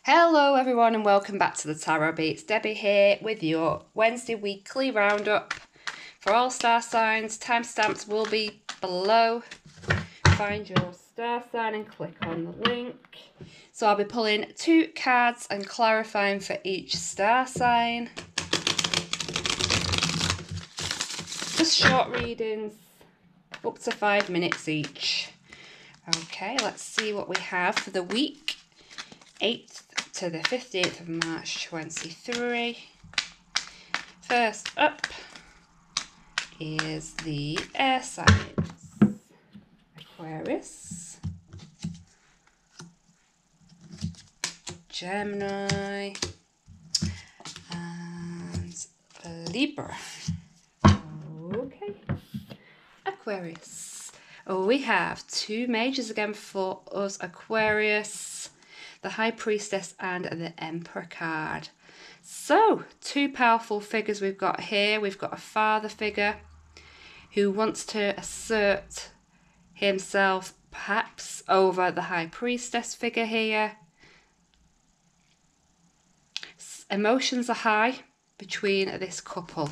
Hello everyone and welcome back to the Tarot Beats. Debbie here with your Wednesday weekly roundup for all star signs. Timestamps will be below. Find your star sign and click on the link. So I'll be pulling 2 cards and clarifying for each star sign. Just short readings, up to 5 minutes each. Okay, let's see what we have for the week 8th to the 15th of March 23. First up is the air signs: Aquarius, Gemini, and Libra. Okay, Aquarius. Oh, we have 2 majors again for us, Aquarius. The High Priestess and the Emperor card. So, 2 powerful figures we've got here. We've got a father figure who wants to assert himself perhaps over the High Priestess figure here. Emotions are high between this couple.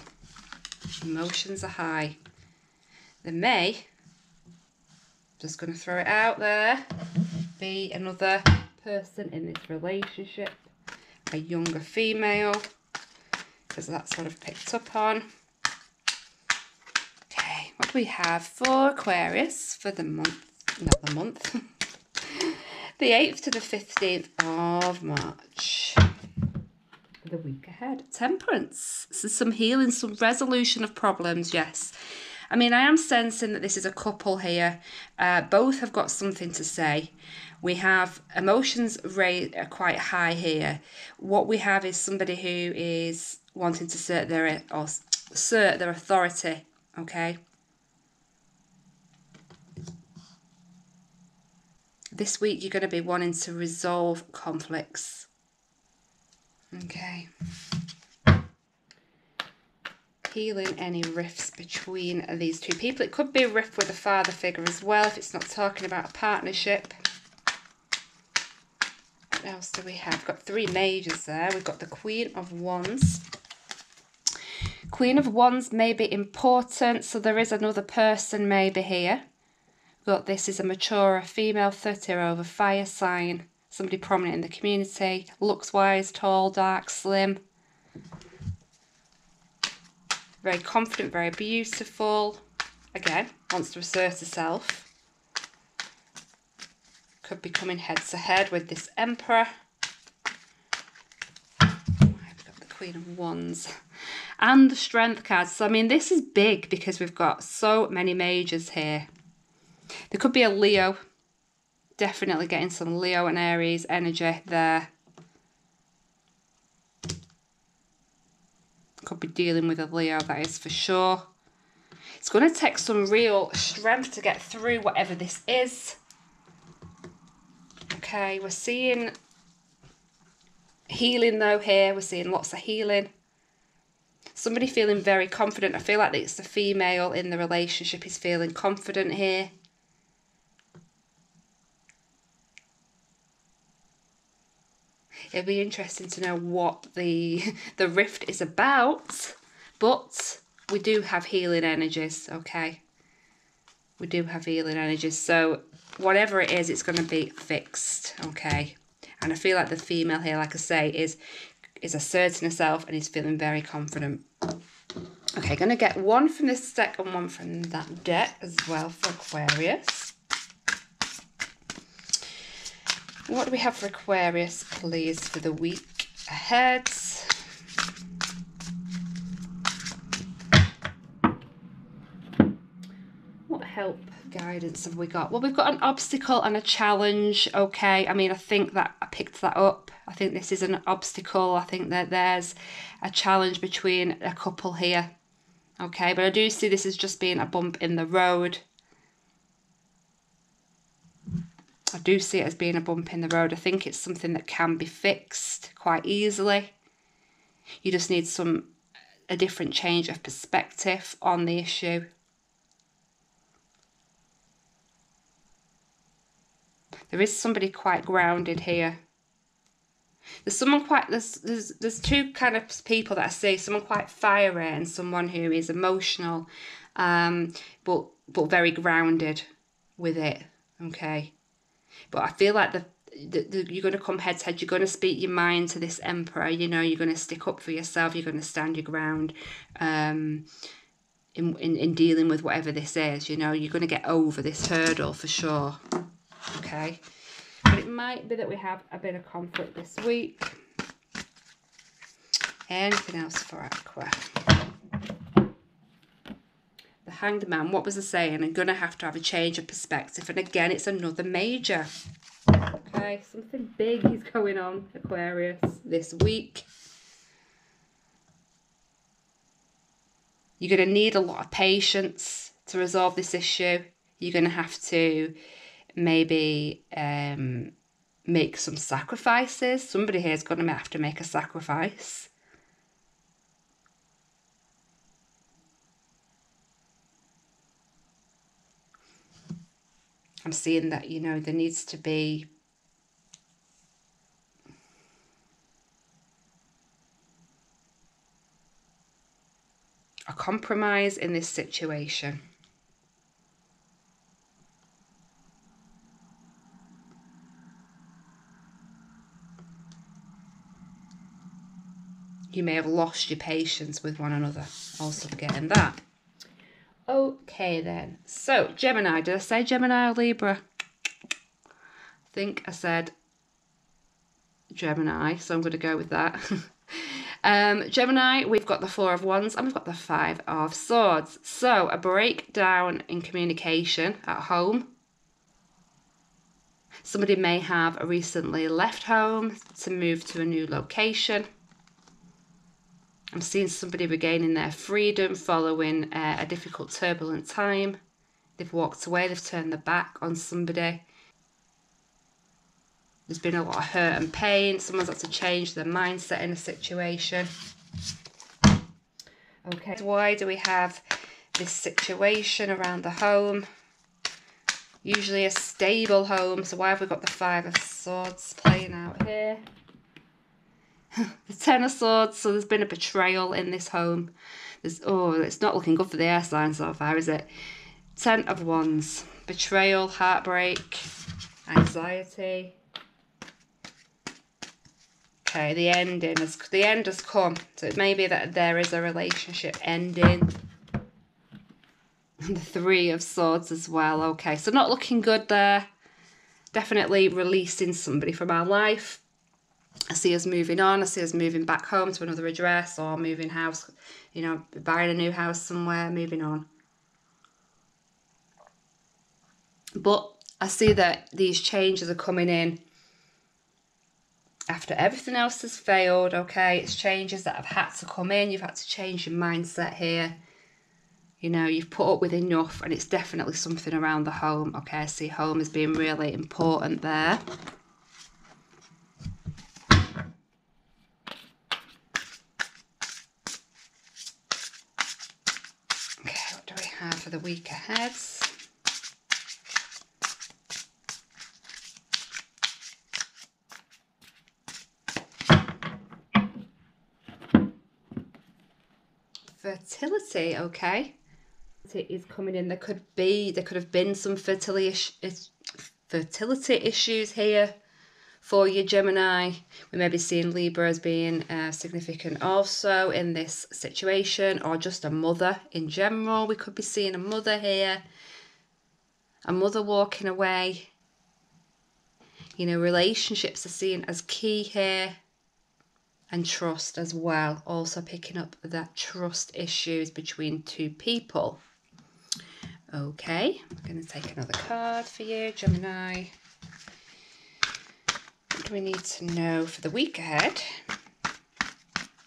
Emotions are high. There may, just going to throw it out there, be another person in this relationship, a younger female, because that's what I've picked up on. Okay, what do we have for Aquarius for the month, not the month, the 8th to the 15th of March, the week ahead? Temperance. This is some healing, some resolution of problems, yes. I mean, I am sensing that this is a couple here. Both have got something to say. We have emotions are quite high here. What we have is somebody who is wanting to assert their authority, okay? This week you're going to be wanting to resolve conflicts. Okay. Healing any rifts between these 2 people. It could be a rift with a father figure as well if it's not talking about a partnership. What else do we have? We've got 3 majors there. We've got the Queen of Wands. Queen of Wands may be important, so there is another person maybe here. But this is a mature female, 30 or over, fire sign. Somebody prominent in the community. Looks wise, tall, dark, slim. Very confident, very beautiful. Again, wants to assert herself. Could be coming head to head with this Emperor. We've got the Queen of Wands. And the Strength card. So, I mean, this is big because we've got so many majors here. There could be a Leo. Definitely getting some Leo and Aries energy there. Could be dealing with a Leo, that is for sure. It's going to take some real strength to get through whatever this is. Okay, we're seeing healing though here. We're seeing lots of healing. Somebody feeling very confident. I feel like it's the female in the relationship is feeling confident here. It'll be interesting to know what the rift is about, but we do have healing energies, okay? We do have healing energies, so whatever it is, it's going to be fixed, okay? And I feel like the female here, like I say, is asserting herself and is feeling very confident. Okay, going to get 1 from this deck and 1 from that deck as well for Aquarius. What do we have for Aquarius, please, for the week ahead? What help, guidance have we got? Well, we've got an obstacle and a challenge, okay? I mean, I think that I picked that up. I think this is an obstacle. I think that there's a challenge between a couple here, okay? But I do see this as just being a bump in the road. I do see it as being a bump in the road. I think it's something that can be fixed quite easily. You just need a different change of perspective on the issue. There is somebody quite grounded here. There's someone quite, there's two kind of people that I see, someone quite fiery and someone who is emotional, but very grounded with it, okay? But I feel like you're going to come head to head, you're going to speak your mind to this Emperor, you know, you're going to stick up for yourself, you're going to stand your ground, in dealing with whatever this is, you know, you're going to get over this hurdle for sure, okay? But it might be that we have a bit of conflict this week. Anything else for Aqua? The Hanged Man, what was I saying? I'm going to have a change of perspective. And again, it's another major. Okay, something big is going on, Aquarius, this week. You're going to need a lot of patience to resolve this issue. You're going to have to maybe make some sacrifices. Somebody here is going to have to make a sacrifice. I'm seeing that, you know, there needs to be a compromise in this situation. You may have lost your patience with one another. Also forgetting that. Okay then. So, Gemini. Did I say Gemini or Libra? I think I said Gemini, so I'm going to go with that. Gemini, we've got the Four of Wands and we've got the Five of Swords. So, a breakdown in communication at home. Somebody may have recently left home to move to a new location. I'm seeing somebody regaining their freedom following a difficult, turbulent time. They've walked away, they've turned their back on somebody. There's been a lot of hurt and pain. Someone's had to change their mindset in a situation. Okay, why do we have this situation around the home? Usually a stable home, so why have we got the Five of Swords playing out here? The Ten of Swords, so there's been a betrayal in this home. It's not looking good for the air signs so far, is it? Ten of Wands, betrayal, heartbreak, anxiety. Okay, the end has come. So it may be that there is a relationship ending. And the Three of Swords as well. Okay, so not looking good there. Definitely releasing somebody from our life. I see us moving on. I see us moving back home to another address or moving house, you know, buying a new house somewhere, moving on. But I see that these changes are coming in after everything else has failed, okay? It's changes that have had to come in. You've had to change your mindset here. You know, you've put up with enough, and it's definitely something around the home, okay? I see home as being really important there. Okay, what do we have for the week ahead? Fertility, okay. It is coming in. There could have been some fertility issues here for you, Gemini. We may be seeing Libra as being significant also in this situation, or just a mother in general. We could be seeing a mother here, a mother walking away. You know, relationships are seen as key here. And trust as well, also picking up that trust issues between two people. Okay, I'm going to take another card for you, Gemini. What do we need to know for the week ahead?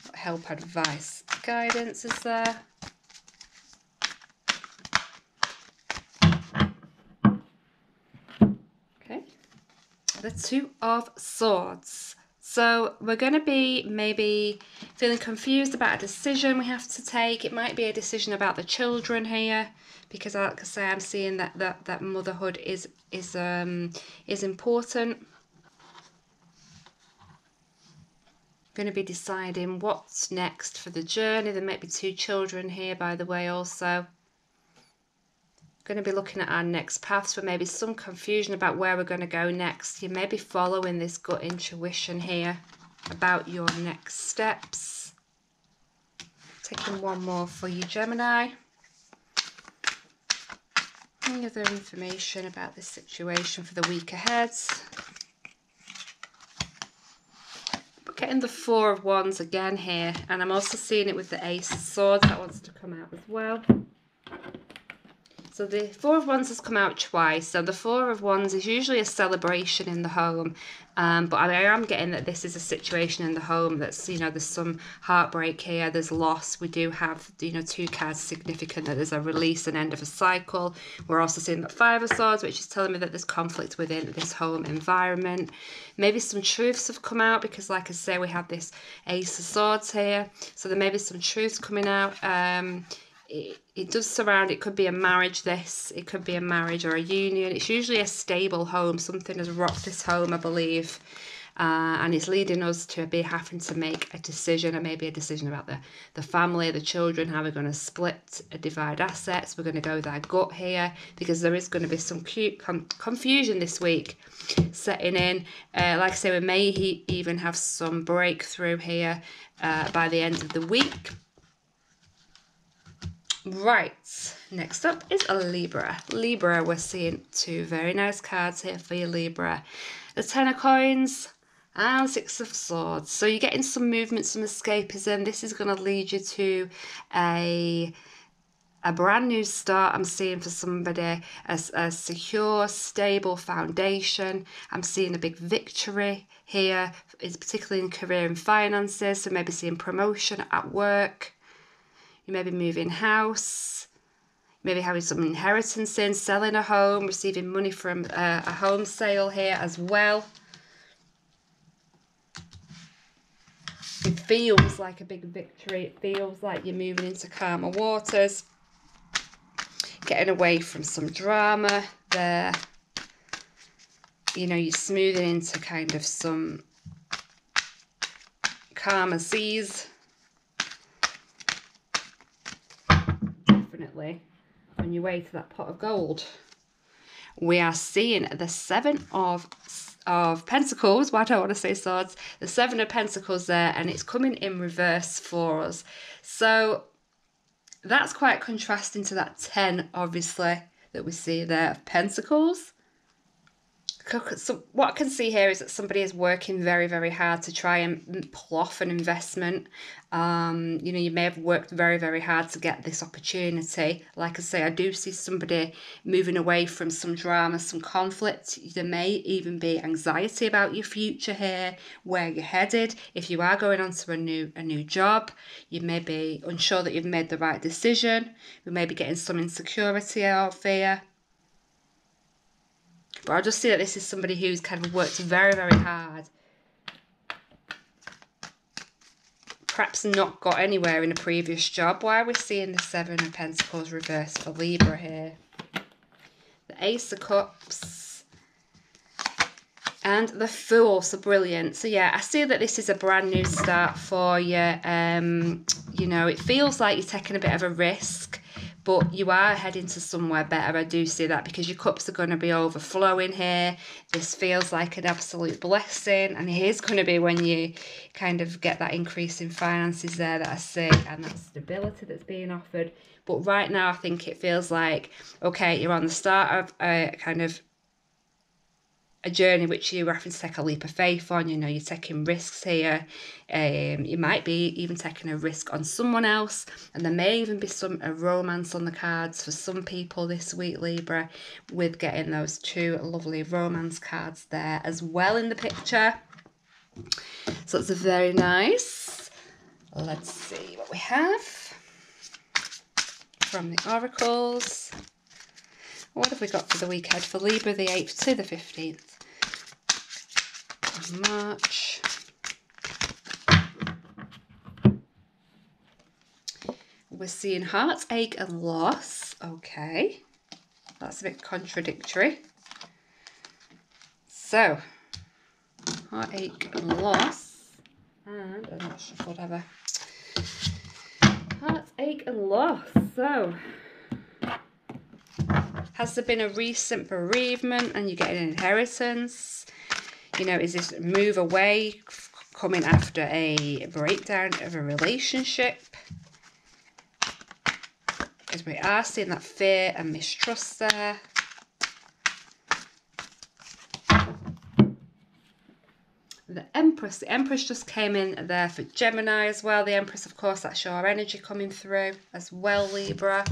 What help, advice, guidance is there? Okay, the Two of Swords. So we're going to be maybe feeling confused about a decision we have to take. It might be a decision about the children here, because like I say, I'm seeing that motherhood is important. Going to be deciding what's next for the journey. There might be 2 children here, by the way, also. Going to be looking at our next paths, but maybe some confusion about where we're going to go next. You may be following this gut intuition here about your next steps. Taking one more for you, Gemini. Any other information about this situation for the week ahead? Getting the 4 of Wands again here, and I'm also seeing it with the Ace of Swords that wants to come out as well. So the 4 of Wands has come out twice. So the 4 of Wands is usually a celebration in the home. But I am getting that this is a situation in the home that's, you know, there's some heartbreak here. There's loss. We do have, you know, 2 cards significant that there's a release and end of a cycle. We're also seeing that 5 of Swords, which is telling me that there's conflict within this home environment. Maybe some truths have come out because, like I say, we have this Ace of Swords here. So there may be some truths coming out. It does surround, it could be a marriage, it could be a marriage or a union. It's usually a stable home. Something has rocked this home, I believe, and it's leading us to be having to make a decision, and maybe a decision about the family, the children, how we're going to split, divide assets. We're going to go with our gut here because there is going to be some confusion this week setting in. Like I say, we may even have some breakthrough here by the end of the week. Right, next up is a Libra. Libra, we're seeing 2 very nice cards here for you, Libra. The 10 of Coins and 6 of Swords. So you're getting some movement, some escapism. This is going to lead you to a brand new start. I'm seeing for somebody a secure, stable foundation. I'm seeing a big victory here, is particularly in career and finances. So maybe seeing promotion at work. You may be moving house, maybe having some inheritance in, selling a home, receiving money from a home sale here as well. It feels like a big victory. It feels like you're moving into calmer waters, getting away from some drama there. You know, you're smoothing into kind of some calmer seas. On your way to that pot of gold. We are seeing the 7 of Pentacles. Well, I don't want to say Swords. The 7 of Pentacles there, and it's coming in reverse for us. So that's quite contrasting to that 10, obviously, that we see there of Pentacles. So what I can see here is that somebody is working very, very hard to try and pull off an investment. You know, you may have worked very, very hard to get this opportunity. Like I say, I do see somebody moving away from some drama, some conflict. There may even be anxiety about your future here, where you're headed. If you are going on to a new job, you may be unsure that you've made the right decision. You may be getting some insecurity or fear. But I just see that this is somebody who's kind of worked very, very hard. Perhaps not got anywhere in a previous job. Why are we seeing the 7 of Pentacles reversed for Libra here? The Ace of Cups. And the Fool, so brilliant. So yeah, I see that this is a brand new start for you. You know, it feels like you're taking a bit of a risk, but you are heading to somewhere better. I do see that because your cups are going to be overflowing here. This feels like an absolute blessing, and it is going to be when you kind of get that increase in finances there that I see, and that stability that's being offered. But right now I think it feels like, okay, you're on the start of a kind of a journey which you're having to take a leap of faith on. You know, you're taking risks here. You might be even taking a risk on someone else, and there may even be a romance on the cards for some people this week, Libra, with getting those 2 lovely romance cards there as well in the picture. So it's a very nice. Let's see what we have from the oracles. What have we got for the week ahead for Libra, the 8th to the 15th of March? We're seeing heartache and loss. Okay, that's a bit contradictory. So, heartache and loss. And I'm not sure, whatever. Heartache and loss. So, has there been a recent bereavement and you get an inheritance? You know, is this move away coming after a breakdown of a relationship? As we are seeing that fear and mistrust there. The Empress just came in there for Gemini as well. The Empress, of course, that's your energy coming through as well, Libra.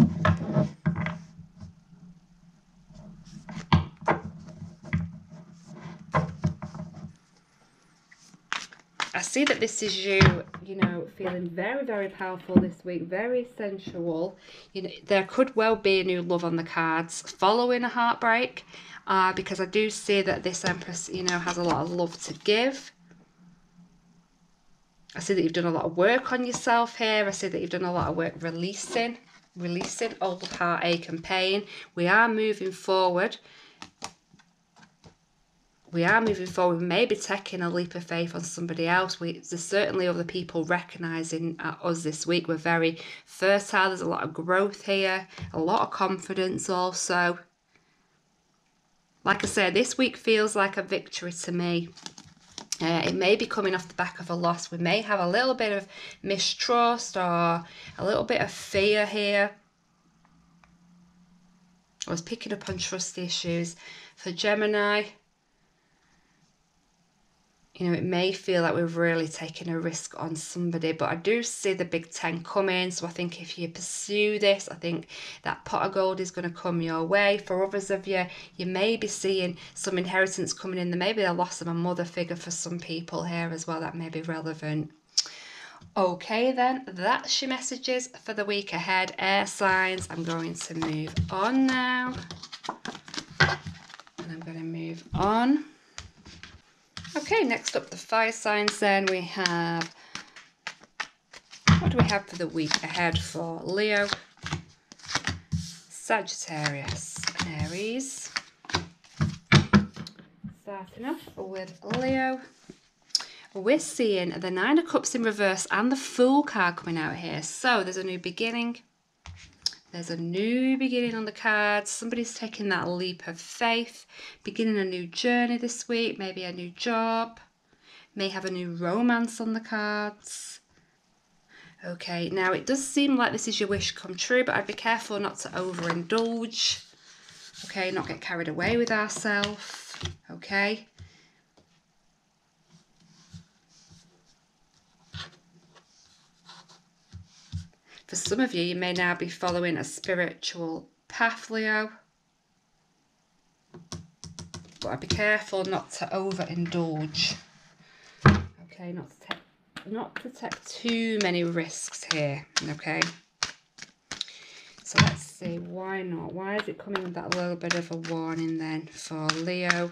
I see that this is you, you know, feeling very, very powerful this week, very sensual. You know, there could well be a new love on the cards following a heartbreak. Because I do see that this Empress, you know, has a lot of love to give. I see that you've done a lot of work on yourself here. I see that you've done a lot of work releasing old heartache and pain. We are moving forward. We are moving forward, maybe taking a leap of faith on somebody else. There's certainly other people recognising us this week. We're very fertile. There's a lot of growth here, a lot of confidence also. Like I said, this week feels like a victory to me. It may be coming off the back of a loss. We may have a little bit of mistrust or a little bit of fear here. I was picking up on trust issues. For Gemini, you know, it may feel like we've really taken a risk on somebody, but I do see the big 10 coming. So I think if you pursue this, I think that pot of gold is going to come your way. For others of you, you may be seeing some inheritance coming in. There may be a loss of a mother figure for some people here as well. That may be relevant. Okay then, that's your messages for the week ahead. Air signs, I'm going to move on now. And I'm going to move on. Okay, next up the fire signs then. We have, what do we have for the week ahead for Leo, Sagittarius and Aries. Starting off with Leo, we're seeing the Nine of Cups in reverse and the Fool card coming out here. So there's a new beginning. There's a new beginning on the cards. Somebody's taking that leap of faith, beginning a new journey this week, maybe a new job, may have a new romance on the cards. Okay, now it does seem like this is your wish come true, but I'd be careful not to overindulge. Okay, not get carried away with ourselves. Okay. For some of you, you may now be following a spiritual path, Leo. But I'd be careful not to overindulge. Okay, not to take too many risks here. Okay. So let's see, why not? Why is it coming with that little bit of a warning then for Leo?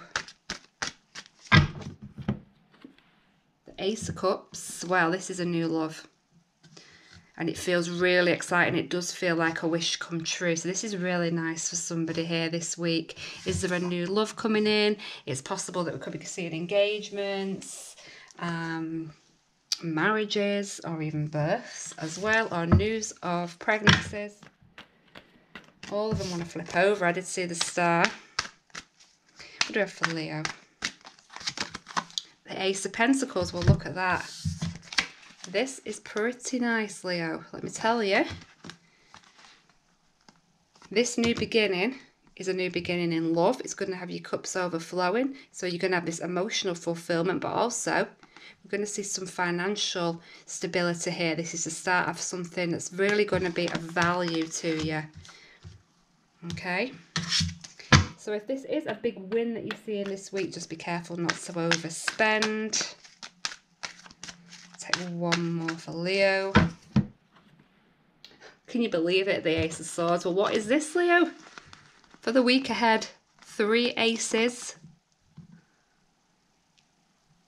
The Ace of Cups. Well, this is a new love. And it feels really exciting. It does feel like a wish come true. So this is really nice for somebody here this week. Is there a new love coming in? It's possible that we could be seeing engagements, marriages, or even births as well, or news of pregnancies. All of them want to flip over. I did see the star. What do we have for Leo? The Ace of Pentacles. Well, look at that. This is pretty nice, Leo. Let me tell you. This new beginning is a new beginning in love. It's going to have your cups overflowing. So you're going to have this emotional fulfillment, but also we're going to see some financial stability here. This is the start of something that's really going to be of value to you. Okay. So if this is a big win that you're seeing this week, just be careful not to overspend. Take one more for Leo. Can you believe it? The Ace of Swords. Well, what is this, Leo? For the week ahead, 3 aces.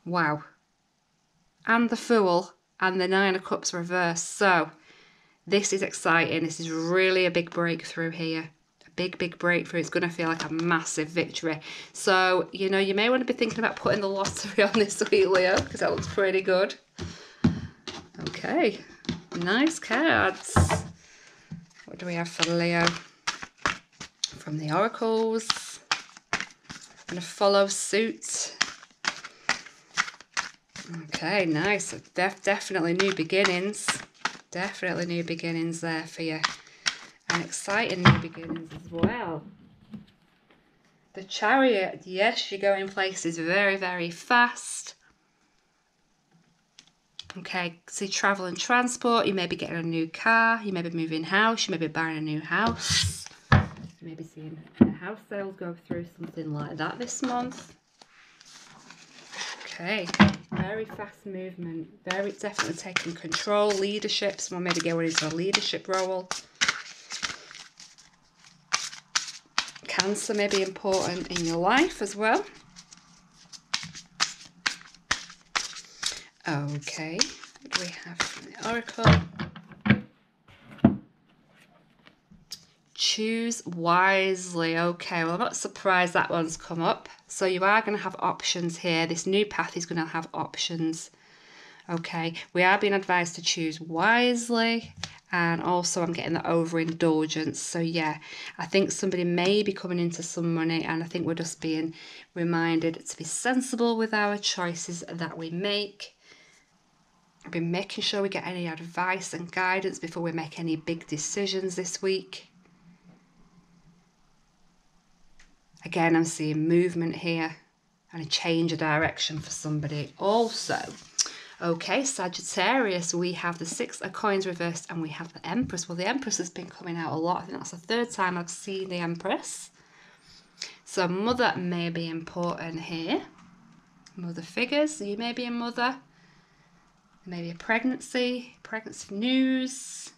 Wow. And the Fool and the Nine of Cups reversed. So this is exciting. This is really a big breakthrough here. A big, big breakthrough. It's going to feel like a massive victory. So, you know, you may want to be thinking about putting the lottery on this week, Leo, because that looks pretty good. Okay, nice cards. What do we have for Leo? From the oracles. I'm going to follow suit. Okay, nice. Definitely new beginnings. Definitely new beginnings there for you. And exciting new beginnings as well. The Chariot. Yes, you're going places very, very fast. Okay, see travel and transport. You may be getting a new car. You may be moving house. You may be buying a new house. You may be seeing house sales go through, something like that this month. Okay, very fast movement. Very definitely taking control. Leadership. Someone may be going into a leadership role. Cancer may be important in your life as well. Okay, what do we have from the oracle? Choose wisely. Okay, well, I'm not surprised that one's come up. So you are going to have options here. This new path is going to have options. Okay, we are being advised to choose wisely. And also I'm getting the overindulgence. So yeah, I think somebody may be coming into some money, and I think we're just being reminded to be sensible with our choices that we make. I've been making sure we get any advice and guidance before we make any big decisions this week. Again, I'm seeing movement here and a change of direction for somebody also. Okay, Sagittarius, we have the Six of Coins reversed and we have the Empress. Well, the Empress has been coming out a lot. I think that's the third time I've seen the Empress. So mother may be important here. Mother figures, you may be a mother. Maybe a pregnancy news.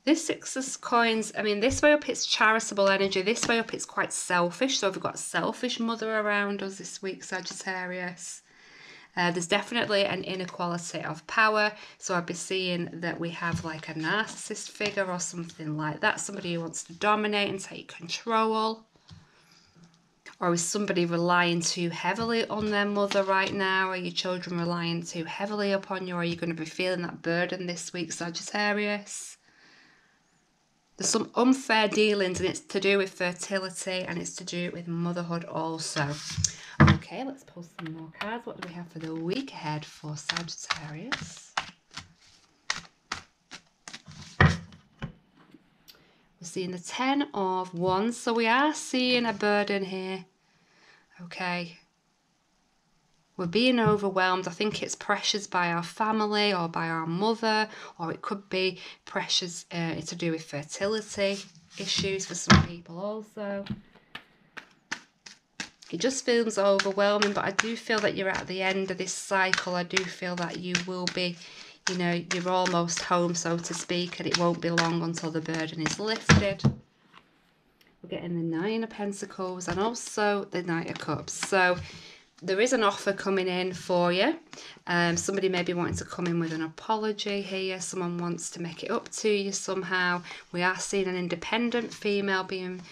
This Six of Coins, I mean, this way up it's charitable energy. This way up it's quite selfish. So we've got a selfish mother around us this week, Sagittarius. There's definitely an inequality of power. So I'd be seeing that we have like a narcissist figure or something like that. Somebody who wants to dominate and take control. Or is somebody relying too heavily on their mother right now? Are your children relying too heavily upon you? Or are you going to be feeling that burden this week, Sagittarius? There's some unfair dealings, and it's to do with fertility and it's to do with motherhood also. Okay, let's pull some more cards. What do we have for the week ahead for Sagittarius? We're seeing the Ten of Wands, so we are seeing a burden here. Okay. We're being overwhelmed. I think it's pressures by our family or by our mother, or it could be pressures to do with fertility issues for some people also. It just feels overwhelming, but I do feel that you're at the end of this cycle. I do feel that you will be, you know, you're almost home, so to speak, and it won't be long until the burden is lifted. We're getting the Nine of Pentacles and also the Knight of Cups. So there is an offer coming in for you. Somebody may be wanting to come in with an apology here. Someone wants to make it up to you somehow. We are seeing an independent female being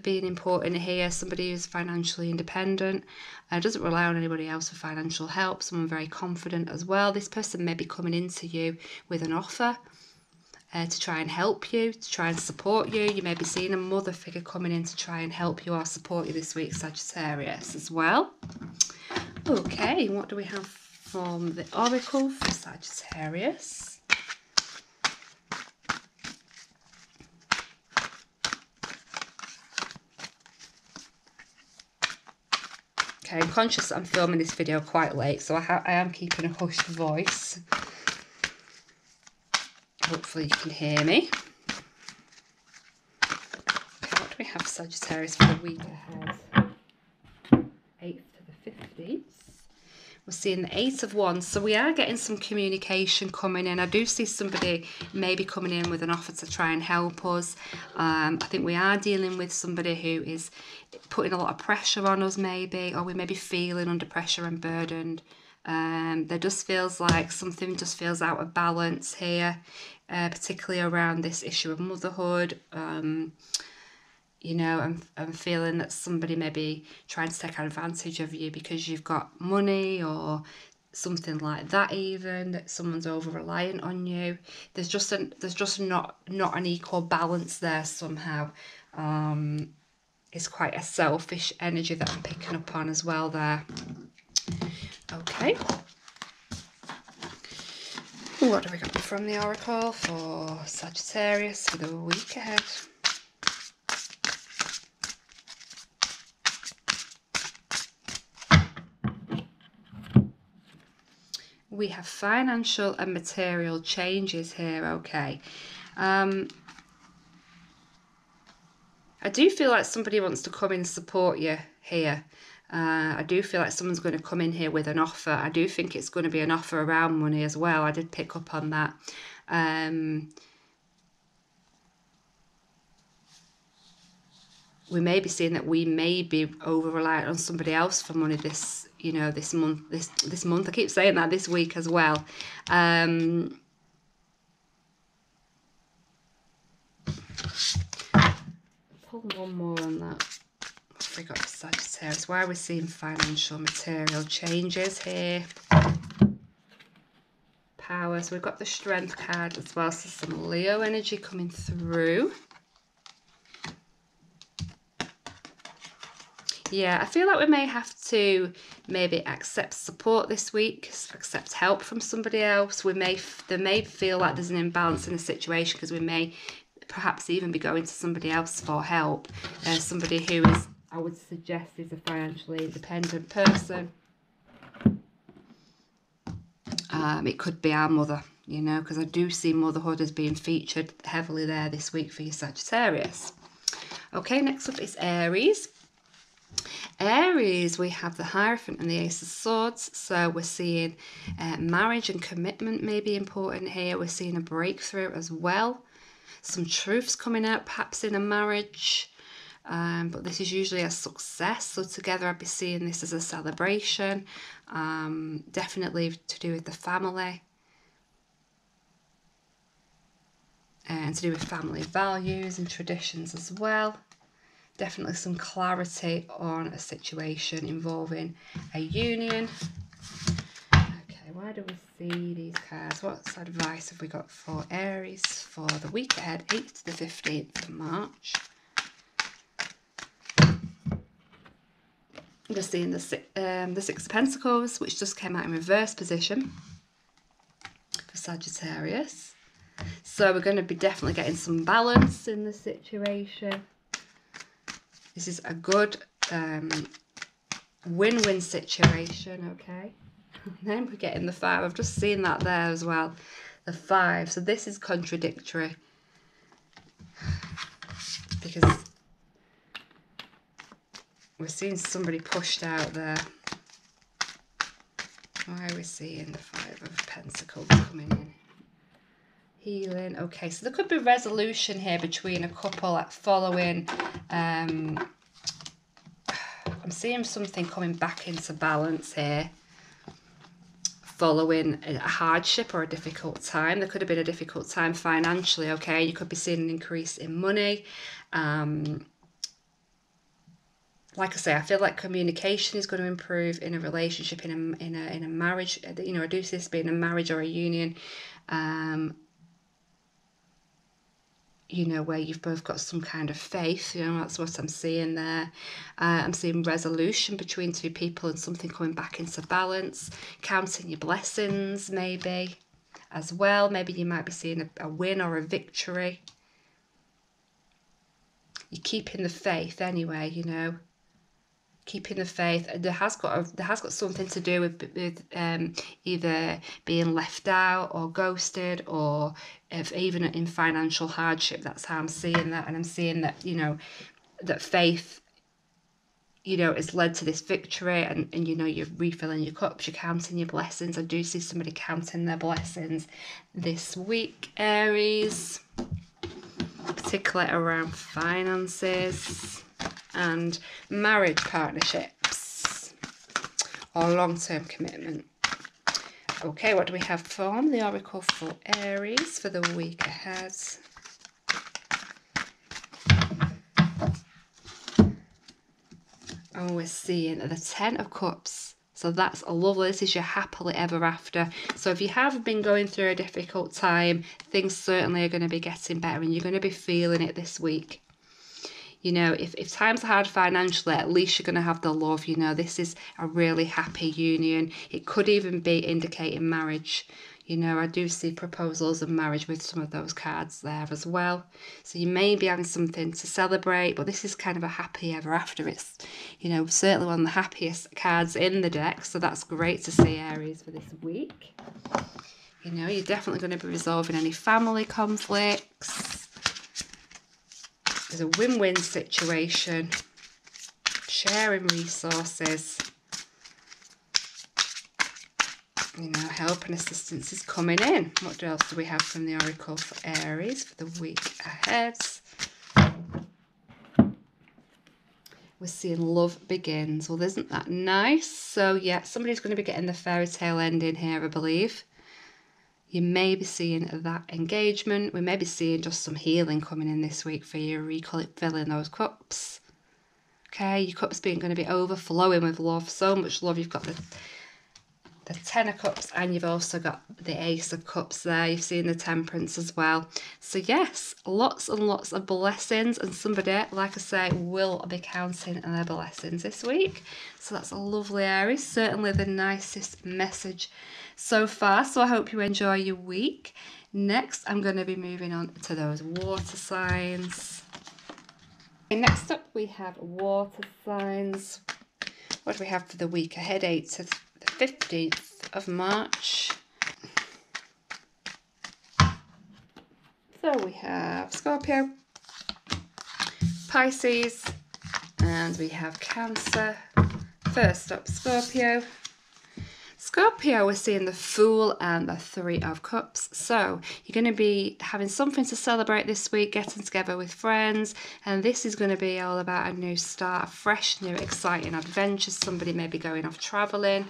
important here. Somebody who's financially independent, doesn't rely on anybody else for financial help. Someone very confident as well. This person may be coming into you with an offer to try and help you, to try and support you. You may be seeing a mother figure coming in to try and help you or support you this week, Sagittarius, as well. Okay, what do we have from the Oracle for Sagittarius? Okay, I'm conscious that I'm filming this video quite late, so I am keeping a hushed voice. Hopefully you can hear me. Okay, what do we have, Sagittarius, for the week ahead? 8th to the 15th. We're seeing the Eight of Wands, so we are getting some communication coming in. I do see somebody maybe coming in with an offer to try and help us. I think we are dealing with somebody who is putting a lot of pressure on us maybe, or we may be feeling under pressure and burdened. There just feels like something just feels out of balance here, particularly around this issue of motherhood. You know, I'm feeling that somebody may be trying to take advantage of you because you've got money, or something like that, even that someone's over reliant on you. There's just not an equal balance there somehow. It's quite a selfish energy that I'm picking up on as well there. Okay. What do we got from the Oracle for Sagittarius for the week ahead? We have financial and material changes here, okay. I do feel like somebody wants to come in and support you here. I do feel like someone's going to come in here with an offer. I do think it's going to be an offer around money as well. I did pick up on that. We may be seeing that we may be over-reliant on somebody else for money this, you know, this month. This month, I keep saying that, this week as well. Pull one more on that. What have we got for Sagittarius? Why are we seeing financial material changes here? Power. So we've got the Strength card as well. So some Leo energy coming through. Yeah, I feel like we may have to maybe accept support this week, accept help from somebody else. There may feel like there's an imbalance in the situation because we may perhaps even be going to somebody else for help. Somebody who is, I would suggest, is a financially independent person. It could be our mother, you know, because I do see motherhood as being featured heavily there this week for your Sagittarius. Okay, next up is Aries. Aries, we have the Hierophant and the Ace of Swords. So we're seeing marriage and commitment may be important here. We're seeing a breakthrough as well. Some truths coming out, perhaps in a marriage. But this is usually a success. So together I'd be seeing this as a celebration. Definitely to do with the family. And to do with family values and traditions as well. Definitely some clarity on a situation involving a union. Okay, why do we see these cards? What advice have we got for Aries for the week ahead, 8th to the 15th of March? I'm just seeing the Six of Pentacles, which just came out in reverse position for Sagittarius. So we're going to be definitely getting some balance in the situation. This is a good win-win situation, okay? And then we're getting the 5. I've just seen that there as well. The 5. So this is contradictory. Because we're seeing somebody pushed out there. Why are we seeing the 5 of Pentacles coming in? Healing. Okay, so there could be resolution here between a couple following. I'm seeing something coming back into balance here. Following a hardship or a difficult time. There could have been a difficult time financially, okay? You could be seeing an increase in money. Like I say, I feel like communication is going to improve in a relationship, in a marriage. You know, I do see this being a marriage or a union. You know, where you've both got some kind of faith, you know, that's what I'm seeing there. I'm seeing resolution between two people and something coming back into balance. Counting your blessings, maybe, as well. Maybe you might be seeing a win or a victory. You're keeping the faith anyway, you know. Keeping the faith. There has got something to do with either being left out or ghosted, or if even in financial hardship. That's how I'm seeing that, and I'm seeing that, you know, that faith, you know, has led to this victory, and you know, you're refilling your cups, you're counting your blessings. I do see somebody counting their blessings this week, Aries, particularly around finances and marriage partnerships or long-term commitment. Okay, what do we have from the Oracle for Aries for the week ahead? Oh, we're seeing the 10 of Cups. So that's lovely. This is your happily ever after. So if you have been going through a difficult time, things certainly are going to be getting better and you're going to be feeling it this week. You know, if times are hard financially, at least you're going to have the love. You know, this is a really happy union. It could even be indicating marriage. You know, I do see proposals of marriage with some of those cards there as well. So you may be having something to celebrate, but this is kind of a happy ever after. It's, you know, certainly one of the happiest cards in the deck. So that's great to see, Aries, for this week. You know, you're definitely going to be resolving any family conflicts. There's a win-win situation, sharing resources, you know, help and assistance is coming in. What else do we have from the Oracle for Aries for the week ahead? We're seeing love begins. Well, isn't that nice? So, yeah, somebody's going to be getting the fairy tale ending here, I believe. You may be seeing that engagement. We may be seeing just some healing coming in this week for you. You call it filling those cups. Okay, your cup's going to be overflowing with love. So much love. You've got the Ten of Cups and you've also got the Ace of Cups there. You've seen the Temperance as well. So yes, lots and lots of blessings, and somebody, like I say, will be counting their blessings this week. So that's a lovely Aries. Certainly the nicest message so far. So I hope you enjoy your week. Next, I'm going to be moving on to those water signs. Okay, next up, we have water signs. What do we have for the week ahead? 8th to the 15th of March. So we have Scorpio, Pisces, and we have Cancer. First up, Scorpio. Scorpio, we're seeing the Fool and the Three of Cups. So you're going to be having something to celebrate this week, getting together with friends, and this is going to be all about a new start, a fresh, new, exciting adventure. Somebody may be going off travelling.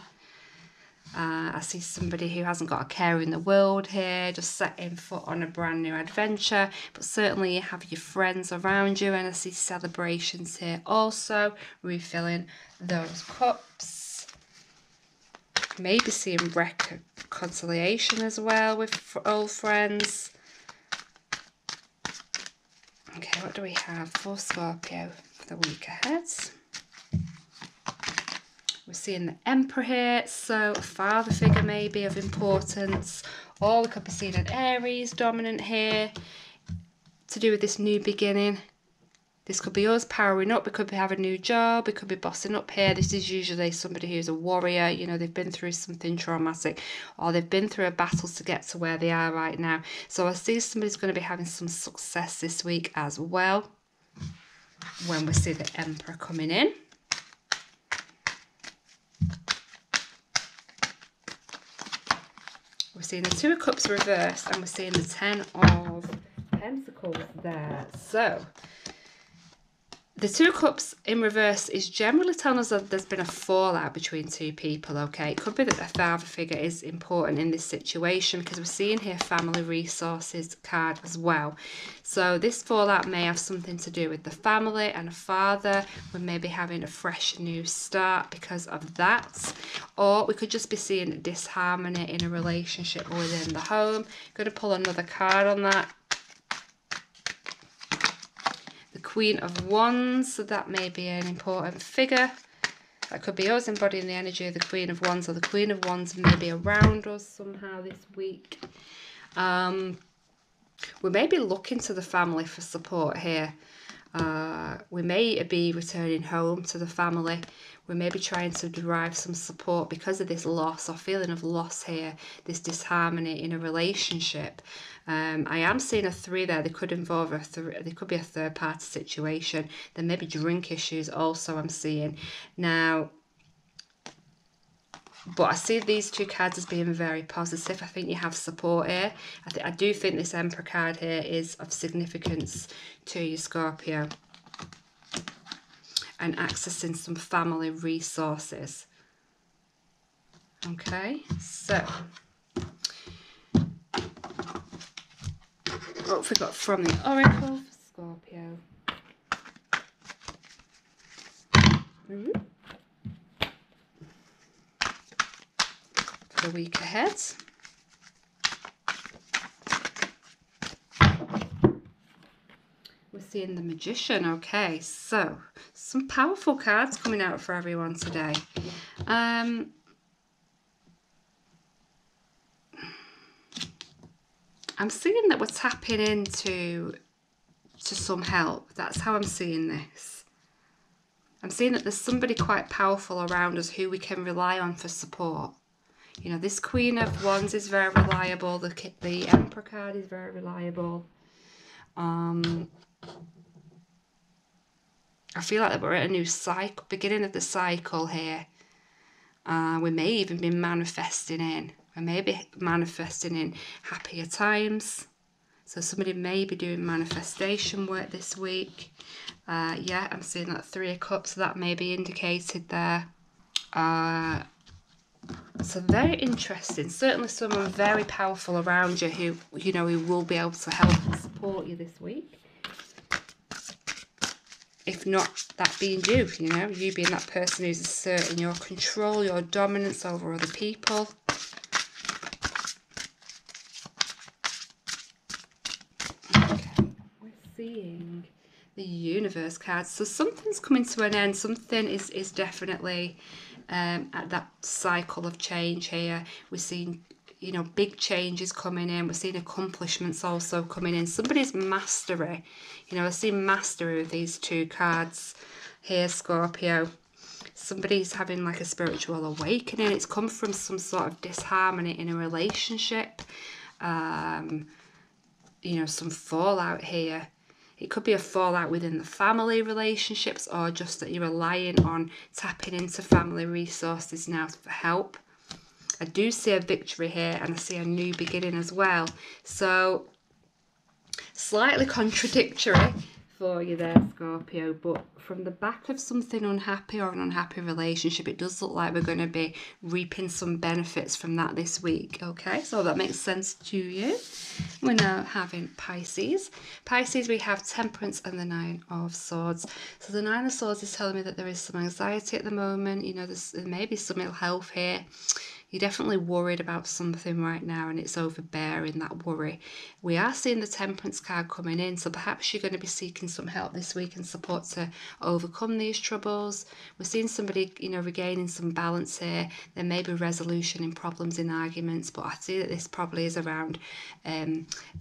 I see somebody who hasn't got a care in the world here, just setting foot on a brand new adventure. But certainly you have your friends around you, and I see celebrations here also, refilling those cups. Maybe seeing reconciliation as well with old friends. Okay, what do we have for Scorpio for the week ahead? We're seeing the Emperor here, so a father figure may be of importance, or we could be seeing an Aries dominant here to do with this new beginning. This could be us powering up, we could be having a new job, we could be bossing up here. This is usually somebody who's a warrior, you know, they've been through something traumatic, or they've been through a battle to get to where they are right now. So I see somebody's going to be having some success this week as well, when we see the Emperor coming in. We're seeing the Two of Cups reversed, and we're seeing the Ten of Pentacles there. So the Two of Cups in reverse is generally telling us that there's been a fallout between two people, okay? It could be that a father figure is important in this situation, because we're seeing here family resources card as well. So this fallout may have something to do with the family and a father. We may be having a fresh new start because of that. Or we could just be seeing disharmony in a relationship within the home. Going to pull another card on that. Queen of Wands, so that may be an important figure. That could be us embodying the energy of the Queen of Wands, or the Queen of Wands may be around us somehow this week. We may be looking to the family for support here. We may be returning home to the family. We may be trying to derive some support because of this loss or feeling of loss here, this disharmony in a relationship. I am seeing a 3 there. They could involve there could be a third party situation. There may be drink issues also I'm seeing. Now, but I see these two cards as being very positive. I think you have support here. I do think this Emperor card here is of significance to you, Scorpio. And accessing some family resources. Okay, so what have we got from the Oracle for Scorpio? for the week ahead. We're seeing the Magician. Okay, so some powerful cards coming out for everyone today. I'm seeing that we're tapping into some help. That's how I'm seeing this. I'm seeing that there's somebody quite powerful around us who we can rely on for support. You know, this Queen of Wands is very reliable. The Emperor card is very reliable. I feel like that we're at a new cycle, beginning of the cycle here. We may even be manifesting in. We may be manifesting in happier times. So somebody may be doing manifestation work this week. Yeah, I'm seeing that 3 of Cups, so that may be indicated there. So very interesting. Certainly someone very powerful around you who, you know, who will be able to help and support you this week. If not that being you, you know, you being that person who's asserting your control, your dominance over other people. Seeing the Universe card, so something's coming to an end. Something is definitely at that cycle of change here. We're seeing, you know, big changes coming in. We're seeing accomplishments also coming in. Somebody's mastery, you know, I see mastery with these 2 cards here, Scorpio. Somebody's having like a spiritual awakening. It's come from some sort of disharmony in a relationship, you know, some fallout here. It could be a fallout within the family relationships, or just that you're relying on tapping into family resources now for help. I do see a victory here, and I see a new beginning as well. So slightly contradictory for you there, Scorpio, but from the back of something unhappy or an unhappy relationship, it does look like we're going to be reaping some benefits from that this week. Okay, so that makes sense to you. We're now having Pisces. Pisces, we have Temperance and the 9 of Swords. So the 9 of Swords is telling me that there is some anxiety at the moment. You know, there may be some ill health here. You're definitely worried about something right now, and it's overbearing, that worry. We are seeing the Temperance card coming in, so perhaps you're going to be seeking some help this week and support to overcome these troubles. We're seeing somebody, you know, regaining some balance here. There may be resolution in problems, in arguments, but I see that this probably is around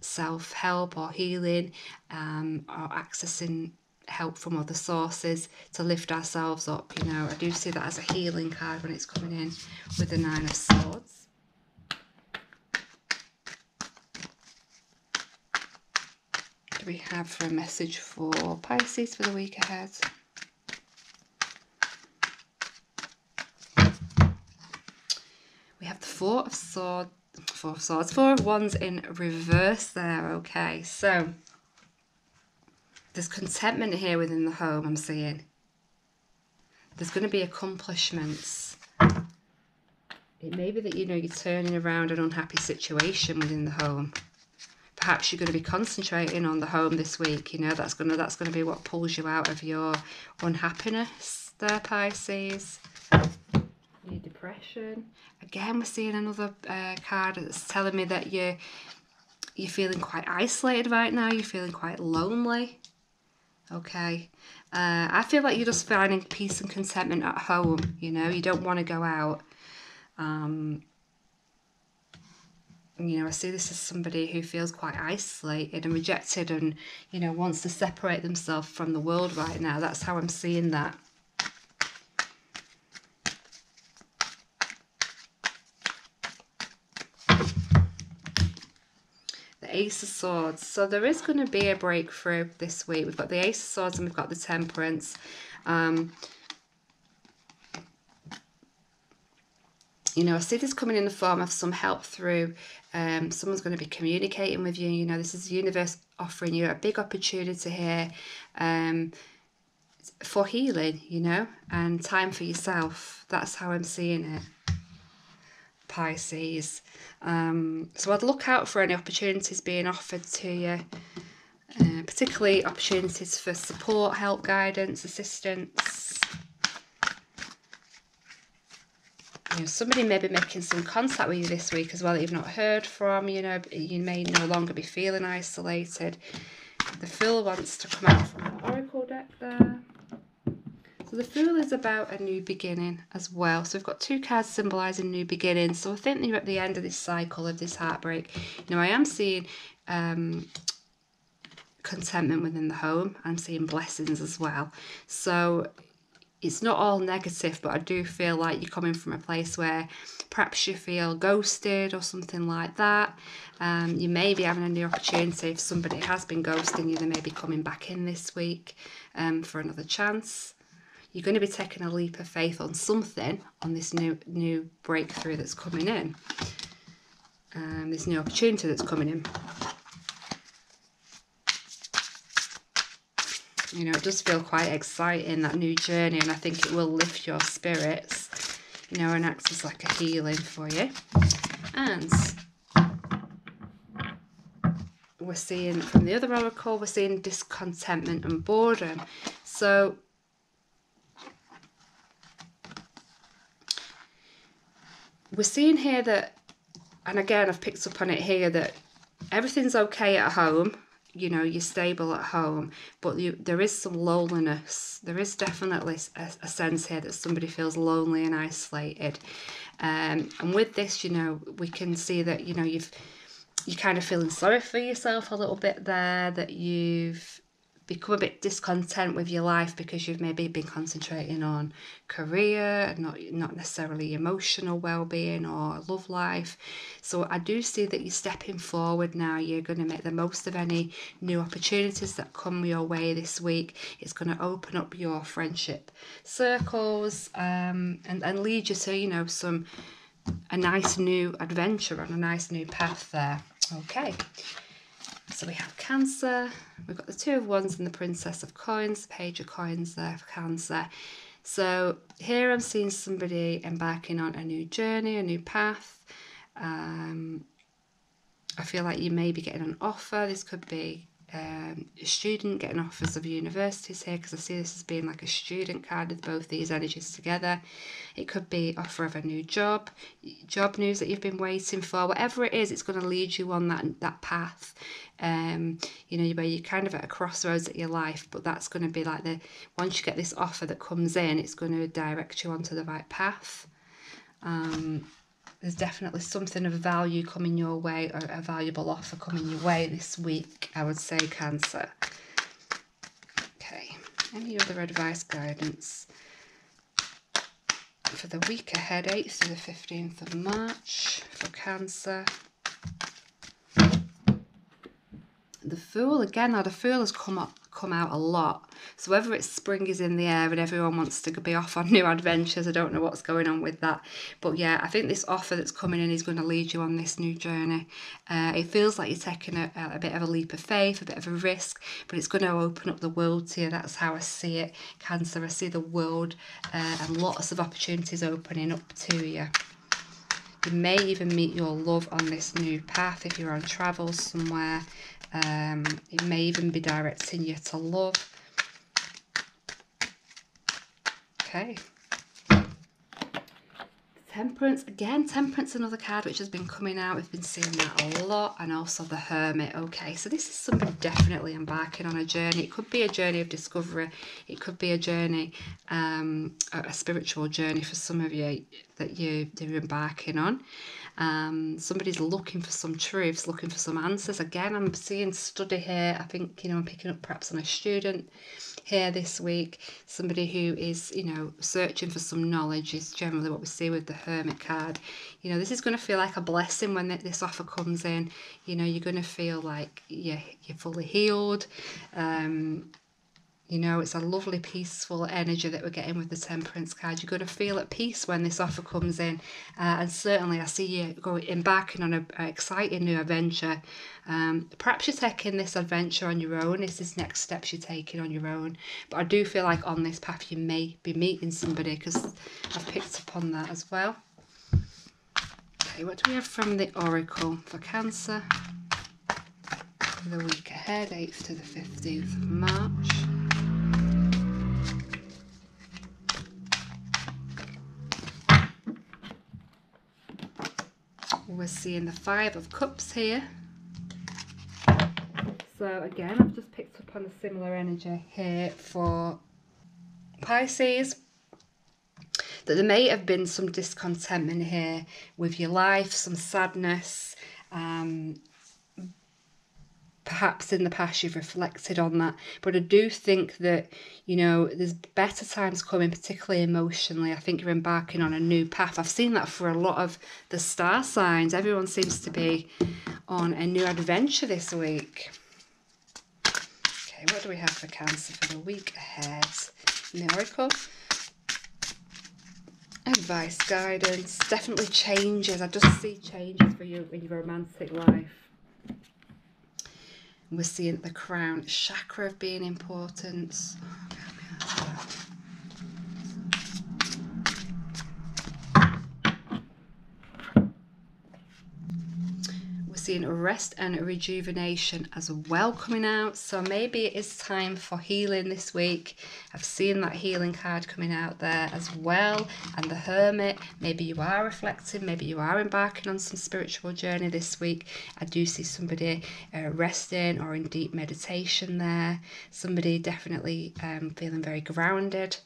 self-help or healing, or accessing help from other sources to lift ourselves up. You know, I do see that as a healing card when it's coming in with the 9 of Swords. What do we have for a message for Pisces for the week ahead? We have the 4 of Swords, 4 of Wands in reverse there. Okay, so there's contentment here within the home, I'm seeing. There's going to be accomplishments. It may be that, you know, you're turning around an unhappy situation within the home. Perhaps you're going to be concentrating on the home this week. You know, that's going to be what pulls you out of your unhappiness there, Pisces. Your depression. Again, we're seeing another card that's telling me that you're feeling quite isolated right now. You're feeling quite lonely. Okay, I feel like you're just finding peace and contentment at home. You know, you don't want to go out. You know, I see this as somebody who feels quite isolated and rejected, and, you know, wants to separate themselves from the world right now. That's how I'm seeing that. Ace of Swords. So there is going to be a breakthrough this week. We've got the Ace of Swords and we've got the Temperance. You know, I see this coming in the form of some help through someone's going to be communicating with you. You know, this is the universe offering you a big opportunity here for healing, you know, and time for yourself. That's how I'm seeing it, Pisces. So I'd look out for any opportunities being offered to you, particularly opportunities for support, help, guidance, assistance. You know, somebody may be making some contact with you this week as well that you've not heard from. You know, you may no longer be feeling isolated. The Fool wants to come out from the Oracle deck there. So the Fool is about a new beginning as well. So we've got 2 cards symbolising new beginnings. So I think you're at the end of this cycle of this heartbreak. You know, I am seeing contentment within the home. I'm seeing blessings as well. So it's not all negative, but I do feel like you're coming from a place where perhaps you feel ghosted or something like that. You may be having a new opportunity. If somebody has been ghosting you, they may be coming back in this week for another chance. You're going to be taking a leap of faith on something, on this new breakthrough that's coming in. This new opportunity that's coming in. You know, it does feel quite exciting, that new journey, and I think it will lift your spirits, you know, and act as like a healing for you. And we're seeing, from the other oracle, we're seeing discontentment and boredom. So we're seeing here that, and again, I've picked up on it here, that everything's okay at home. You know, you're stable at home, but there is some loneliness. There is definitely a sense here that somebody feels lonely and isolated. And with this, you know, we can see that, you know, you're kind of feeling sorry for yourself a little bit there, that you've become a bit discontent with your life because you've maybe been concentrating on career, not necessarily emotional well-being or love life. So I do see that you're stepping forward now. You're going to make the most of any new opportunities that come your way this week. It's going to open up your friendship circles and lead you to, you know, a nice new adventure on a nice new path there. Okay. So we have Cancer, we've got the 2 of Wands and the Princess of Coins, the Page of Coins there for Cancer. So here I'm seeing somebody embarking on a new journey, a new path. I feel like you may be getting an offer. This could be a student getting offers of universities here, because I see this as being like a student card with both these energies together. It could be offer of a new job news that you've been waiting for. Whatever it is, it's going to lead you on that path. You know, where you're kind of at a crossroads at your life, but that's going to be like once you get this offer that comes in, it's going to direct you onto the right path. There's definitely something of value coming your way, or a valuable offer coming your way this week, I would say, Cancer. Okay, any other advice, guidance for the week ahead, 8th to the 15th of March for Cancer? The Fool, again, now the Fool has come out a lot. So whether it's spring is in the air and everyone wants to be off on new adventures, I don't know what's going on with that. But yeah, I think this offer that's coming in is going to lead you on this new journey. It feels like you're taking a bit of a leap of faith, a bit of a risk, but it's going to open up the world to you. That's how I see it, Cancer. I see the world and lots of opportunities opening up to you. You may even meet your love on this new path if you're on travel somewhere. It may even be directing you to love. Okay. Temperance, again, Temperance, another card which has been coming out. We've been seeing that a lot. And also the Hermit. Okay, so this is somebody definitely embarking on a journey. It could be a journey of discovery. It could be a journey, a spiritual journey for some of you that you're embarking on. Somebody's looking for some truths, looking for some answers. Again, I'm seeing study here. I think, you know, I'm picking up perhaps on a student here this week. Somebody who is, you know, searching for some knowledge is generally what we see with the Hermit card. You know, this is going to feel like a blessing when this offer comes in. You know, you're going to feel like you're fully healed. You know, it's a lovely, peaceful energy that we're getting with the Temperance card. You're going to feel at peace when this offer comes in. And certainly I see you embarking on an exciting new adventure. Perhaps you're taking this adventure on your own. This is next steps you're taking on your own. But I do feel like on this path you may be meeting somebody, because I've picked up on that as well. Okay, what do we have from the Oracle for Cancer for the week ahead, 8th to the 15th of March? We're seeing the Five of Cups here. So again, I've just picked up on a similar energy here for Pisces. That there may have been some discontentment here with your life, some sadness. Perhaps in the past you've reflected on that, but I do think that, you know, there's better times coming, particularly emotionally. I think you're embarking on a new path. I've seen that for a lot of the star signs. Everyone seems to be on a new adventure this week. Okay, what do we have for Cancer for the week ahead? Miracle. Advice, guidance, definitely changes. I just see changes for you in your romantic life. We're seeing the crown chakra of being important. We're seeing rest and rejuvenation as well coming out. So maybe it is time for healing this week. I've seen that healing card coming out there as well. And the Hermit, maybe you are reflecting, maybe you are embarking on some spiritual journey this week. I do see somebody resting or in deep meditation there. Somebody definitely feeling very grounded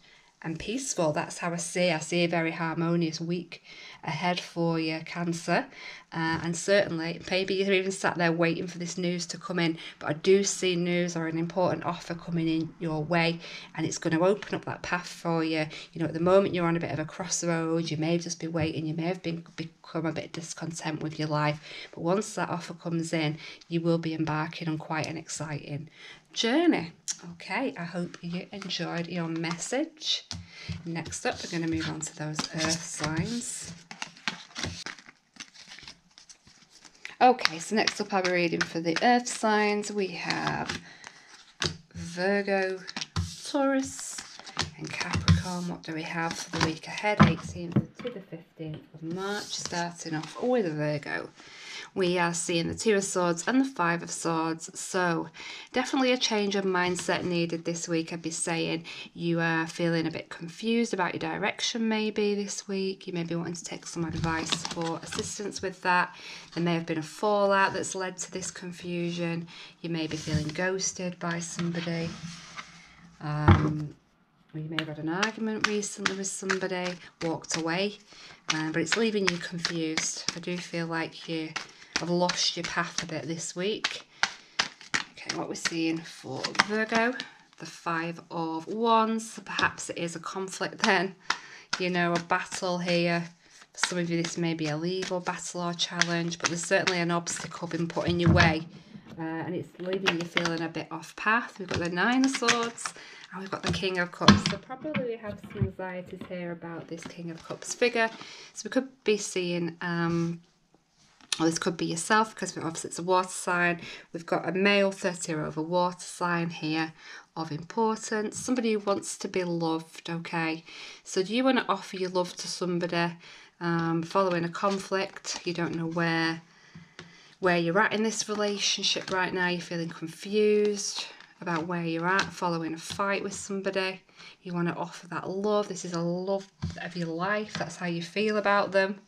and peaceful. That's how I see a very harmonious week ahead for you, Cancer. And certainly, maybe you're even sat there waiting for this news to come in, but I do see news or an important offer coming in your way, and it's going to open up that path for you. You know, at the moment you're on a bit of a crossroads, you may have just been waiting, you may have become a bit discontent with your life, but once that offer comes in, you will be embarking on quite an exciting journey. Okay, I hope you enjoyed your message. Next up, we're going to move on to those earth signs. Okay, so next up I'll be reading for the earth signs. We have Virgo, Taurus and Capricorn. What do we have for the week ahead? 18th to the 15th of March, starting off with Virgo. We are seeing the Two of Swords and the Five of Swords. So definitely a change of mindset needed this week. I'd be saying you are feeling a bit confused about your direction maybe this week. You may be wanting to take some advice for assistance with that. There may have been a fallout that's led to this confusion. You may be feeling ghosted by somebody. You may have had an argument recently with somebody, walked away, but it's leaving you confused. I do feel like you have lost your path a bit this week. Okay, what we're seeing for Virgo, the Five of Wands. So perhaps it is a conflict then, you know, a battle here. For some of you, this may be a legal battle or challenge, but there's certainly an obstacle been put in your way, and it's leaving you feeling a bit off path. We've got the Nine of Swords, and we've got the King of Cups. So probably we have some anxieties here about this King of Cups figure. So we could be seeing, or this could be yourself, because obviously it's a water sign. We've got a male 30 over water sign here of importance. Somebody who wants to be loved, okay? So do you want to offer your love to somebody following a conflict? You don't know where you're at in this relationship right now. You're feeling confused about where you're at, following a fight with somebody. You want to offer that love. This is a love of your life. That's how you feel about them.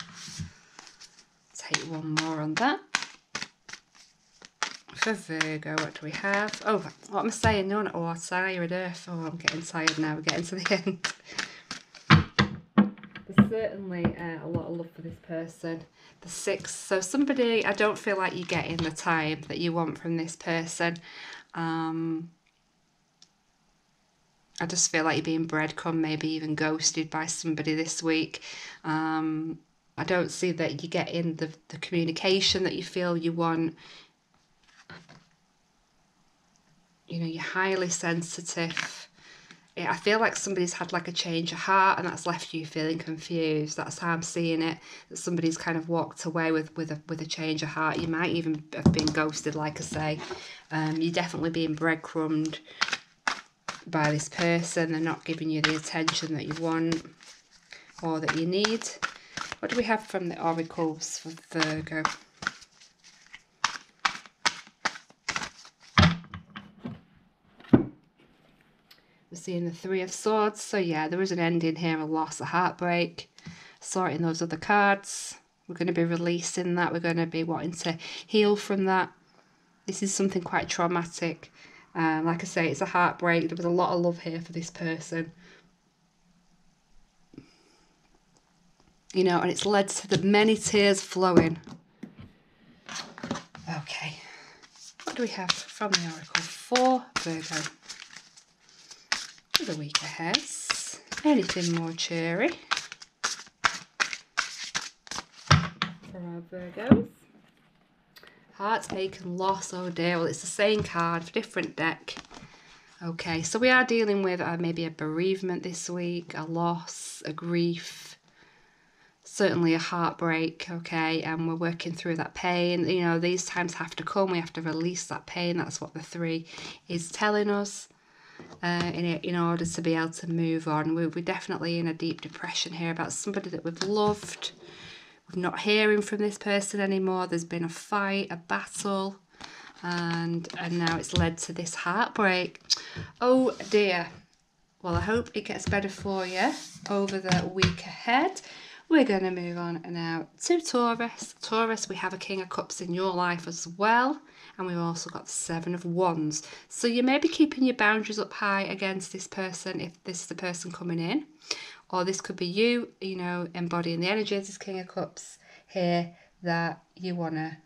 Take one more on that. For Virgo, what do we have? Oh, what am I saying? No, not a water sign. You're an earth. Oh, I'm getting tired now. We're getting to the end. There's certainly a lot of love for this person. The Six. So somebody, I don't feel like you're getting the time that you want from this person. I just feel like you're being breadcrumbed, maybe even ghosted by somebody this week. I don't see that you get in the communication that you feel you want. You know, you're highly sensitive. I feel like somebody's had like a change of heart, and that's left you feeling confused. That's how I'm seeing it. That somebody's kind of walked away with a change of heart. You might even have been ghosted, like I say. You're definitely being breadcrumbed by this person. They're not giving you the attention that you want or that you need. What do we have from the oracles for Virgo? We're seeing the Three of Swords. So yeah, there is an ending here, a loss, a heartbreak. Sorting those other cards. We're going to be releasing that. We're going to be wanting to heal from that. This is something quite traumatic. Like I say, it's a heartbreak. There was a lot of love here for this person. You know, and it's led to the many tears flowing. Okay. What do we have from the Oracle for Virgo? For the week ahead. Anything more cheery for our Virgos? Heartache and loss, oh dear. Well, it's the same card, different deck. Okay, so we are dealing with maybe a bereavement this week, a loss, a grief, certainly a heartbreak, okay, and we're working through that pain. You know, these times have to come. We have to release that pain. That's what the 3 is telling us in order to be able to move on. We're definitely in a deep depression here about somebody that we've loved. We're not hearing from this person anymore. There's been a fight, a battle, and now it's led to this heartbreak. Oh dear. Well, I hope it gets better for you over the week ahead. We're going to move on now to Taurus. Taurus, we have a King of Cups in your life as well. And we've also got the 7 of Wands. So you may be keeping your boundaries up high against this person if this is the person coming in. Or this could be you, you know, embodying the energy of this King of Cups here that you want to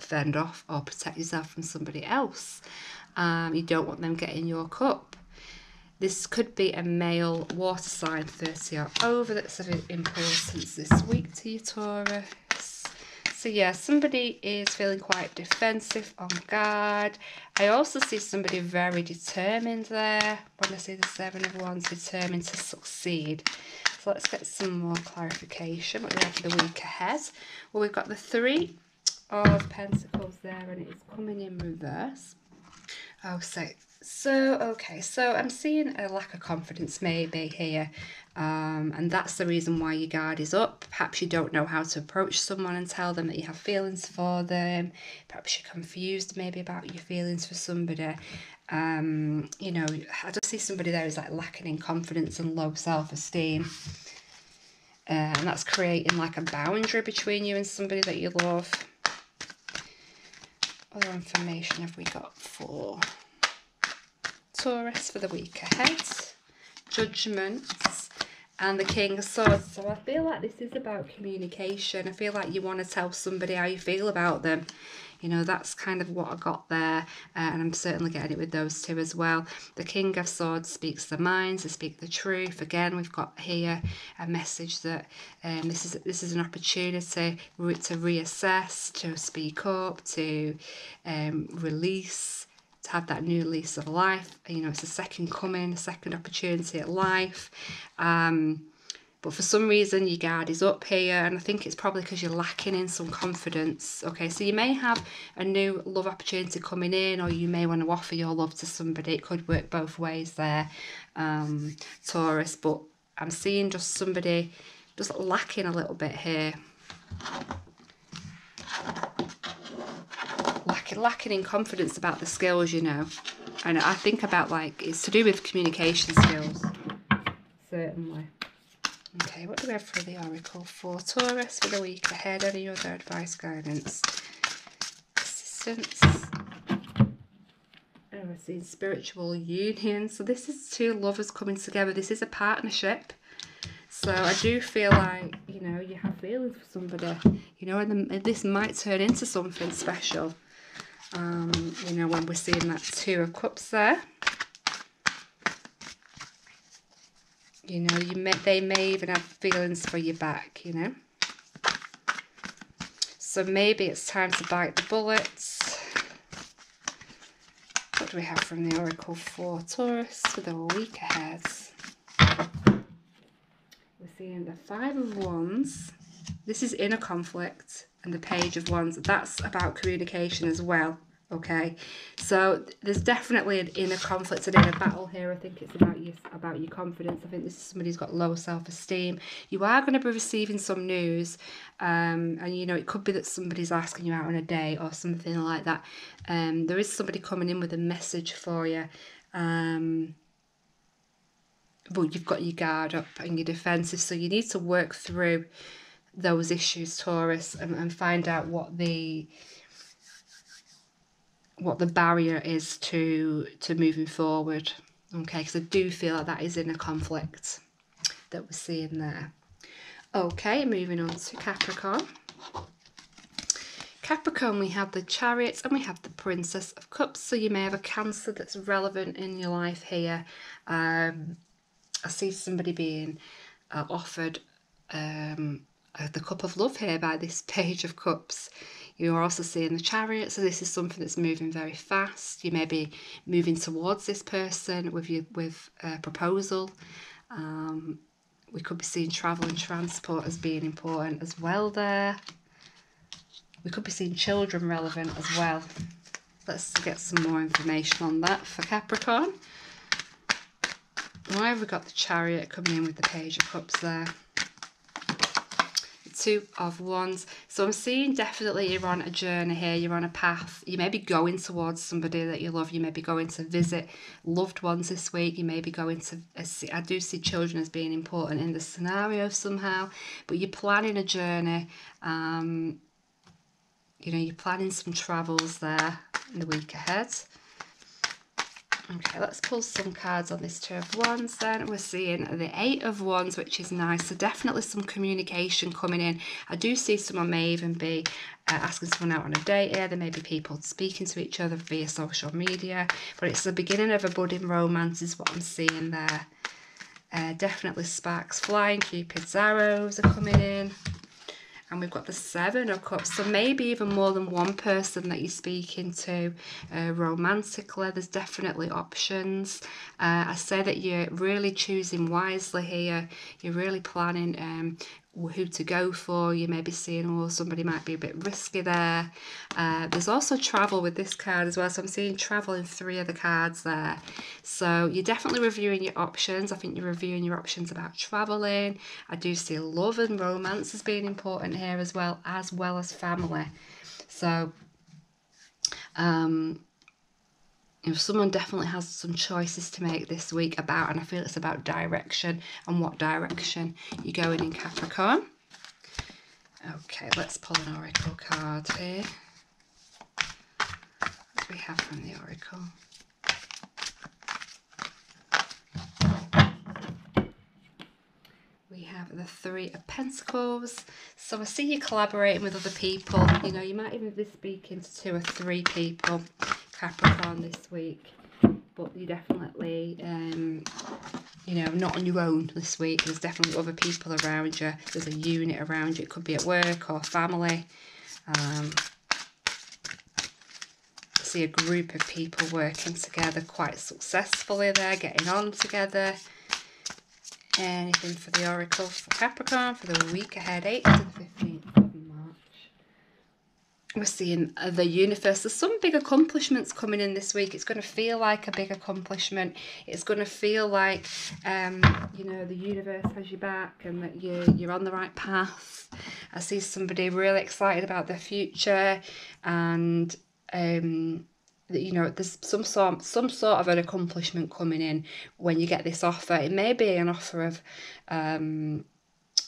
fend off or protect yourself from somebody else. You don't want them getting your cup. This could be a male water sign, 30 or over, that's of importance this week to you, Taurus. So yeah, somebody is feeling quite defensive, on guard. I also see somebody very determined there. When I see the 7 of Wands, determined to succeed. So let's get some more clarification. What do we have for the week ahead? Well, we've got the 3 of Pentacles there, and it's coming in reverse. Oh, okay, so I'm seeing a lack of confidence maybe here, and that's the reason why your guard is up. Perhaps you don't know how to approach someone and tell them that you have feelings for them. Perhaps you're confused maybe about your feelings for somebody. You know, I just see somebody there who's like lacking in confidence and low self-esteem, and that's creating like a boundary between you and somebody that you love. What other information have we got for Taurus for the week ahead? Judgment and the King of Swords. So I feel like this is about communication. I feel like you want to tell somebody how you feel about them. You know, that's kind of what I got there, and I'm certainly getting it with those 2 as well. The King of Swords speaks the minds, they speak the truth. Again, we've got here a message that this is an opportunity to reassess, to speak up, to release, to have that new lease of life. You know, it's a second coming, a second opportunity at life. But for some reason your guard is up here, and I think it's probably because you're lacking in some confidence. Okay, so you may have a new love opportunity coming in, or you may want to offer your love to somebody. It could work both ways there, Taurus, but I'm seeing just somebody just lacking a little bit here. Lacking in confidence about the skills, you know. And I think about, like, it's to do with communication skills, certainly. Okay, what do we have for the Oracle for Taurus for the week ahead? Any other advice, guidance, assistance? Oh, I see spiritual union. So this is 2 lovers coming together. This is a partnership. So I do feel like, you know, you have feelings for somebody, you know, and this might turn into something special. You know, when we're seeing that 2 of Cups there. You know, they may even have feelings for you back, you know. So maybe it's time to bite the bullets. What do we have from the Oracle for Taurus for the week ahead? We're seeing the 5 of Wands. This is inner conflict, and the Page of Wands. That's about communication as well. Okay, so there's definitely an inner conflict, an inner battle here. I think it's about your confidence. I think this is somebody who's got low self-esteem. You are going to be receiving some news, and you know, it could be that somebody's asking you out on a date or something like that. There is somebody coming in with a message for you, but you've got your guard up and you're defensive, so you need to work through those issues, Taurus, and find out what the barrier is to moving forward. Okay, because I do feel like that is in a conflict that we're seeing there. Okay, moving on to Capricorn. Capricorn, we have the Chariot and we have the Princess of Cups. So you may have a Cancer that's relevant in your life here. I see somebody being offered the Cup of Love here by this Page of Cups. You're also seeing the Chariot, so this is something that's moving very fast. You may be moving towards this person with a proposal. We could be seeing travel and transport as being important as well there. We could be seeing children relevant as well. Let's get some more information on that for Capricorn. Why have we got the Chariot coming in with the Page of Cups there? Two of Wands. So I'm seeing definitely you're on a journey here, you're on a path. You may be going towards somebody that you love. You may be going to visit loved ones this week. You may be going to, I do see children as being important in the scenario somehow, but you're planning a journey. You know, you're planning some travels there in the week ahead. Okay, let's pull some cards on this Two of Wands then. We're seeing the Eight of Wands, which is nice. So definitely some communication coming in. I do see someone may even be asking someone out on a date here. There may be people speaking to each other via social media. But it's the beginning of a budding romance is what I'm seeing there. Definitely sparks flying. Cupid's arrows are coming in. And we've got the Seven of Cups, so maybe even more than one person that you're speaking to romantically. There's definitely options. I say that you're really choosing wisely here. You're really planning who to go for. You may be seeing, oh, somebody might be a bit risky there. There's also travel with this card as well, so I'm seeing travel in three of the cards there. So you're definitely reviewing your options. I think you're reviewing your options about traveling. I do see love and romance as being important here as well as family. So if someone definitely has some choices to make this week about, and I feel it's about direction and what direction you're going in, Capricorn. Okay, let's pull an oracle card here. What do we have from the oracle? We have the Three of Pentacles. So I see you collaborating with other people. You know, you might even be speaking to 2 or 3 people, Capricorn, this week. But you're definitely, you know, not on your own this week. There's definitely other people around you. There's a unit around you. It could be at work or family. I see a group of people working together quite successfully there, getting on together. Anything for the oracle for Capricorn for the week ahead, 8th to the 15th of March. We're seeing the universe. There's some big accomplishments coming in this week. It's going to feel like a big accomplishment. It's going to feel like, you know, the universe has your back and that you're on the right path. I see somebody really excited about their future, and you know, there's some sort of an accomplishment coming in when you get this offer. It may be an offer of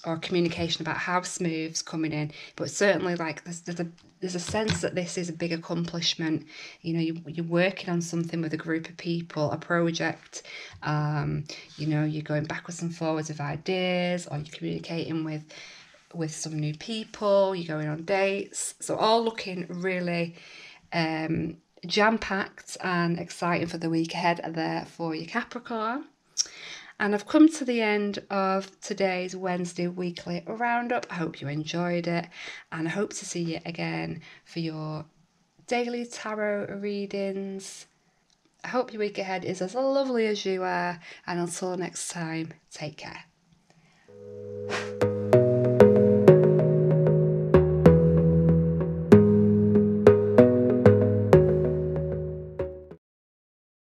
or communication about house moves coming in, but certainly like there's a sense that this is a big accomplishment. You know, you're working on something with a group of people, a project. You know, you're going backwards and forwards with ideas, or you're communicating with some new people. You're going on dates. So all looking really jam-packed and exciting for the week ahead there for you, Capricorn. And I've come to the end of today's Wednesday weekly roundup. I hope you enjoyed it, and I hope to see you again for your daily tarot readings. I hope your week ahead is as lovely as you are, and until next time, take care.